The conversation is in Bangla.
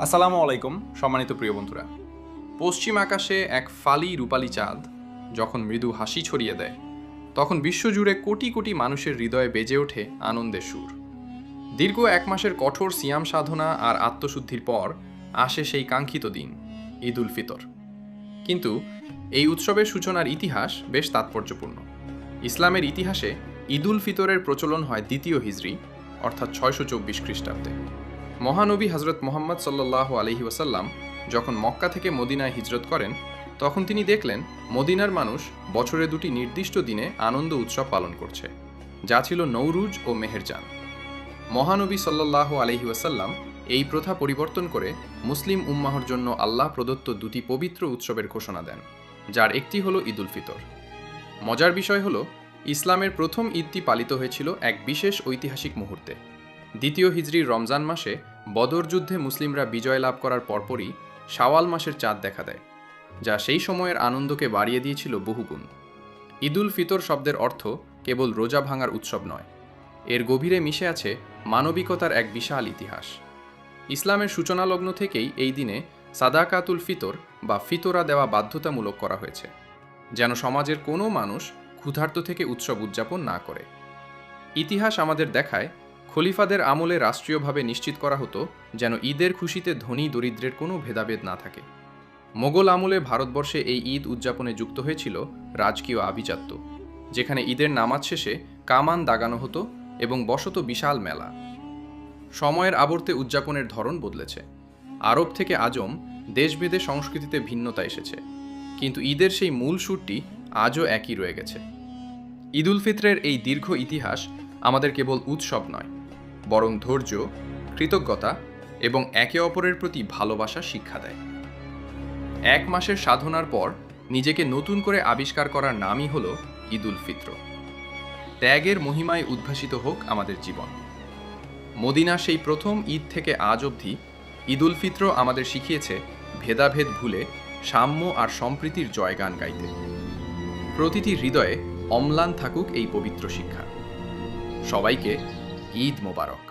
আসসালামু আলাইকুম সম্মানিত প্রিয় বন্ধুরা। পশ্চিম আকাশে এক ফালি রূপালী চাঁদ যখন মৃদু হাসি ছড়িয়ে দেয়, তখন বিশ্বজুড়ে কোটি কোটি মানুষের হৃদয়ে বেজে ওঠে আনন্দের সুর। দীর্ঘ এক মাসের কঠোর সিয়াম সাধনা আর আত্মশুদ্ধির পর আসে সেই কাঙ্ক্ষিত দিন, ঈদ উল ফিতর। কিন্তু এই উৎসবের সূচনার ইতিহাস বেশ তাৎপর্যপূর্ণ। ইসলামের ইতিহাসে ঈদ উল ফিতরের প্রচলন হয় দ্বিতীয় হিজরি, অর্থাৎ 624 খ্রিস্টাব্দে। মহানবী হজরত মুহাম্মদ সাল্লাল্লাহু আলাইহি ওয়াসাল্লাম যখন মক্কা থেকে মদিনায় হিজরত করেন, তখন তিনি দেখলেন মদিনার মানুষ বছরে দুটি নির্দিষ্ট দিনে আনন্দ উৎসব পালন করছে, যা ছিল নৌরুজ ও মেহেরজান। মহানবী সাল্লাল্লাহু আলাইহি ওয়াসাল্লাম এই প্রথা পরিবর্তন করে মুসলিম উম্মাহর জন্য আল্লাহ প্রদত্ত দুটি পবিত্র উৎসবের ঘোষণা দেন, যার একটি হলো ঈদ উল ফিতর। মজার বিষয় হলো, ইসলামের প্রথম ঈদটি পালিত হয়েছিল এক বিশেষ ঐতিহাসিক মুহূর্তে। দ্বিতীয় হিজরির রমজান মাসে বদর যুদ্ধে মুসলিমরা বিজয় লাভ করার পরপরই শাওয়াল মাসের চাঁদ দেখা দেয়, যা সেই সময়ের আনন্দকে বাড়িয়ে দিয়েছিল বহুগুণ। ঈদ উল ফিতর শব্দের অর্থ কেবল রোজা ভাঙার উৎসব নয়, এর গভীরে মিশে আছে মানবিকতার এক বিশাল ইতিহাস। ইসলামের সূচনালগ্ন থেকেই এই দিনে সাদাকাতুল ফিতর বা ফিতরা দেওয়া বাধ্যতামূলক করা হয়েছে, যেন সমাজের কোনো মানুষ ক্ষুধার্ত থেকে উৎসব উদযাপন না করে। ইতিহাস আমাদের দেখায়, খলিফাদের আমলে রাষ্ট্রীয়ভাবে নিশ্চিত করা হতো যেন ঈদের খুশিতে ধনী দরিদ্রের কোনো ভেদাভেদ না থাকে। মোগল আমলে ভারতবর্ষে এই ঈদ উদযাপনে যুক্ত হয়েছিল রাজকীয় আভিজাত্য, যেখানে ঈদের নামাজ শেষে কামান দাগানো হতো এবং বসত বিশাল মেলা। সময়ের আবর্তে উদযাপনের ধরন বদলেছে। আরব থেকে আজম, দেশভেদে সংস্কৃতিতে ভিন্নতা এসেছে, কিন্তু ঈদের সেই মূল সুরটি আজও একই রয়ে গেছে। ঈদ উল ফিতরের এই দীর্ঘ ইতিহাস আমাদের কেবল উৎসব নয়, বরং ধৈর্য, কৃতজ্ঞতা এবং একে অপরের প্রতি ভালোবাসা শিক্ষা দেয়। এক মাসের সাধনার পর নিজেকে নতুন করে আবিষ্কার করার নামই হলো ঈদ উল ফিতর। ত্যাগের মহিমায় উদ্ভাসিত হোক আমাদের জীবন। মদিনা সেই প্রথম ঈদ থেকে আজ অবধি ঈদ উল ফিতর আমাদের শিখিয়েছে ভেদাভেদ ভুলে সাম্য আর সম্প্রীতির জয়গান গাইতে। প্রতিটি হৃদয়ে অম্লান থাকুক এই পবিত্র শিক্ষা। সবাইকে ঈদ মোবারক।